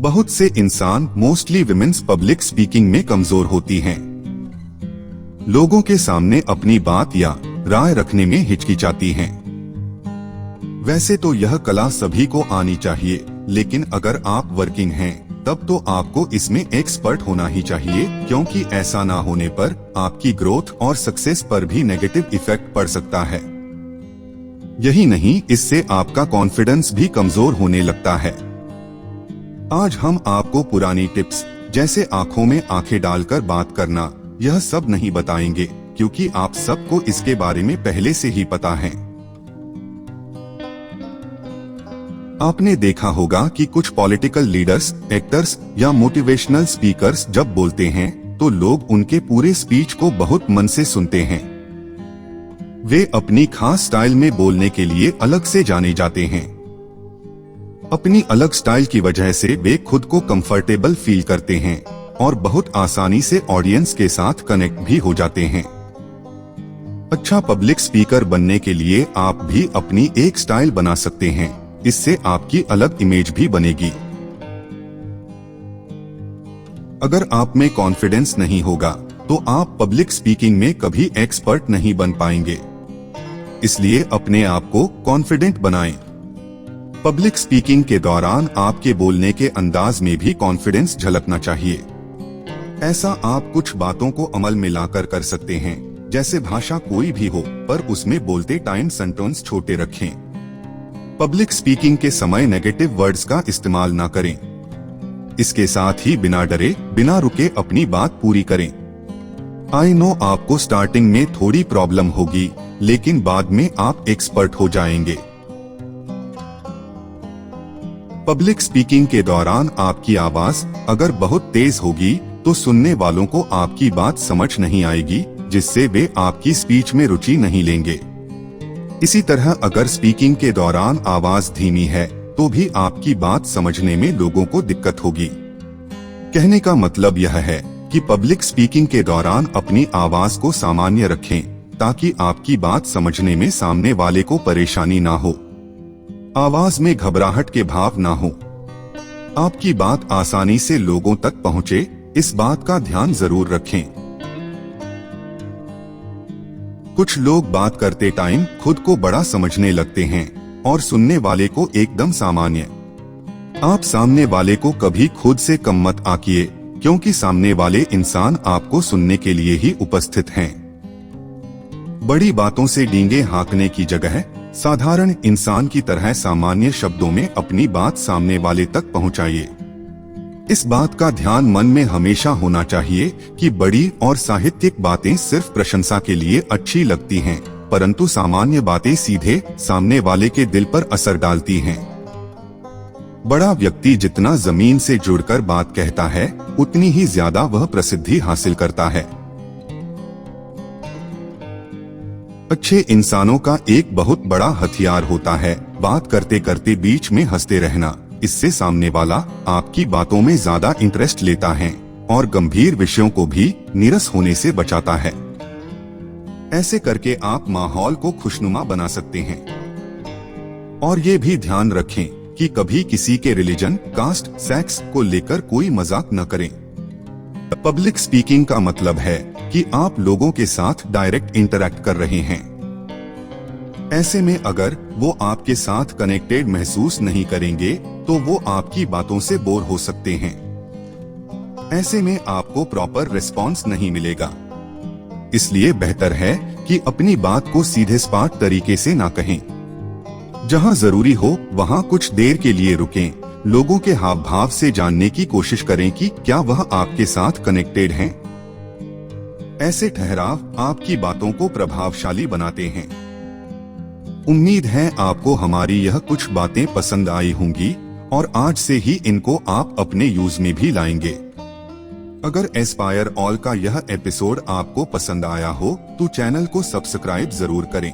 बहुत से इंसान मोस्टली विमेन्स पब्लिक स्पीकिंग में कमजोर होती हैं। लोगों के सामने अपनी बात या राय रखने में हिचकिचाती हैं। वैसे तो यह कला सभी को आनी चाहिए, लेकिन अगर आप वर्किंग हैं तब तो आपको इसमें एक्सपर्ट होना ही चाहिए, क्योंकि ऐसा ना होने पर आपकी ग्रोथ और सक्सेस पर भी नेगेटिव इफेक्ट पड़ सकता है। यही नहीं, इससे आपका कॉन्फिडेंस भी कमजोर होने लगता है। आज हम आपको पुरानी टिप्स जैसे आंखों में आंखें डालकर बात करना, यह सब नहीं बताएंगे, क्योंकि आप सबको इसके बारे में पहले से ही पता है। आपने देखा होगा कि कुछ पॉलिटिकल लीडर्स, एक्टर्स या मोटिवेशनल स्पीकर्स जब बोलते हैं तो लोग उनके पूरे स्पीच को बहुत मन से सुनते हैं। वे अपनी खास स्टाइल में बोलने के लिए अलग से जाने जाते हैं। अपनी अलग स्टाइल की वजह से वे खुद को कंफर्टेबल फील करते हैं और बहुत आसानी से ऑडियंस के साथ कनेक्ट भी हो जाते हैं। अच्छा पब्लिक स्पीकर बनने के लिए आप भी अपनी एक स्टाइल बना सकते हैं। इससे आपकी अलग इमेज भी बनेगी। अगर आप में कॉन्फिडेंस नहीं होगा तो आप पब्लिक स्पीकिंग में कभी एक्सपर्ट नहीं बन पाएंगे। इसलिए अपने आप को कॉन्फिडेंट बनाएं। पब्लिक स्पीकिंग के दौरान आपके बोलने के अंदाज में भी कॉन्फिडेंस झलकना चाहिए। ऐसा आप कुछ बातों को अमल में लाकर कर सकते हैं, जैसे भाषा कोई भी हो पर उसमें बोलते टाइम सेंटेंस छोटे रखें। पब्लिक स्पीकिंग के समय नेगेटिव वर्ड्स का इस्तेमाल ना करें। इसके साथ ही बिना डरे, बिना रुके अपनी बात पूरी करें। आई नो आपको स्टार्टिंग में थोड़ी प्रॉब्लम होगी, लेकिन बाद में आप एक्सपर्ट हो जाएंगे। पब्लिक स्पीकिंग के दौरान आपकी आवाज अगर बहुत तेज होगी तो सुनने वालों को आपकी बात समझ नहीं आएगी, जिससे वे आपकी स्पीच में रुचि नहीं लेंगे। इसी तरह अगर स्पीकिंग के दौरान आवाज धीमी है तो भी आपकी बात समझने में लोगों को दिक्कत होगी। कहने का मतलब यह है कि पब्लिक स्पीकिंग के दौरान अपनी आवाज को सामान्य रखें, ताकि आपकी बात समझने में सामने वाले को परेशानी ना हो। आवाज में घबराहट के भाव ना हो। आपकी बात आसानी से लोगों तक पहुंचे, इस बात का ध्यान जरूर रखें। कुछ लोग बात करते टाइम खुद को बड़ा समझने लगते हैं और सुनने वाले को एकदम सामान्य। आप सामने वाले को कभी खुद से कम मत आंकिए, क्योंकि सामने वाले इंसान आपको सुनने के लिए ही उपस्थित हैं। बड़ी बातों से डींगे हाँकने की जगह साधारण इंसान की तरह सामान्य शब्दों में अपनी बात सामने वाले तक पहुंचाइए। इस बात का ध्यान मन में हमेशा होना चाहिए कि बड़ी और साहित्यिक बातें सिर्फ प्रशंसा के लिए अच्छी लगती हैं, परंतु सामान्य बातें सीधे सामने वाले के दिल पर असर डालती हैं। बड़ा व्यक्ति जितना जमीन से जुड़कर बात कहता है, उतनी ही ज्यादा वह प्रसिद्धि हासिल करता है। अच्छे इंसानों का एक बहुत बड़ा हथियार होता है बात करते करते बीच में हंसते रहना। इससे सामने वाला आपकी बातों में ज्यादा इंटरेस्ट लेता है और गंभीर विषयों को भी नीरस होने से बचाता है। ऐसे करके आप माहौल को खुशनुमा बना सकते हैं। और ये भी ध्यान रखें कि कभी किसी के रिलीजन, कास्ट, सेक्स को लेकर कोई मजाक न करें। पब्लिक स्पीकिंग का मतलब है कि आप लोगों के साथ डायरेक्ट इंटरैक्ट कर रहे हैं। ऐसे में अगर वो आपके साथ कनेक्टेड महसूस नहीं करेंगे तो वो आपकी बातों से बोर हो सकते हैं। ऐसे में आपको प्रॉपर रिस्पॉन्स नहीं मिलेगा। इसलिए बेहतर है कि अपनी बात को सीधे स्पष्ट तरीके से ना कहें। जहां जरूरी हो वहां कुछ देर के लिए रुकें। लोगों के हाव भाव से जानने की कोशिश करें कि क्या वह आपके साथ कनेक्टेड हैं। ऐसे ठहराव आपकी बातों को प्रभावशाली बनाते हैं। उम्मीद है आपको हमारी यह कुछ बातें पसंद आई होंगी और आज से ही इनको आप अपने यूज में भी लाएंगे। अगर एस्पायर ऑल का यह एपिसोड आपको पसंद आया हो तो चैनल को सब्सक्राइब जरूर करें।